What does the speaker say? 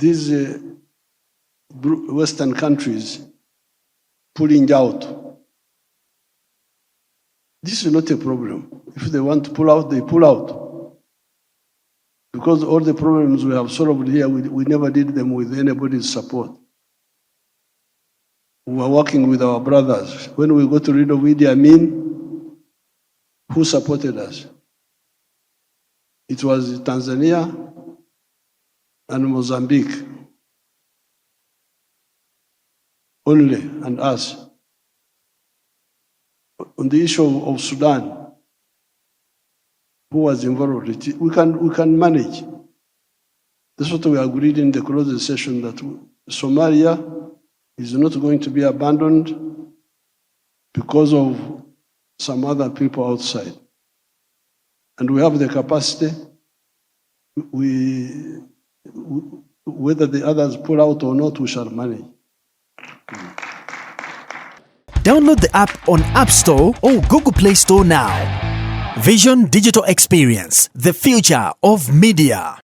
these Western countries pulling out. This is not a problem. If they want to pull out, they pull out. Because all the problems we have solved here, we never did them with anybody's support. We were working with our brothers. When we got rid of Idi Amin, who supported us? It was Tanzania and Mozambique only, and us. On the issue of Sudan, who was involved, we can manage. That's what we agreed in the closed session, that Somalia is not going to be abandoned because of some other people outside. And we have the capacity. Whether the others pull out or not, we shall manage. Download the app on App Store or Google Play Store now. Vision Digital Experience, the future of media.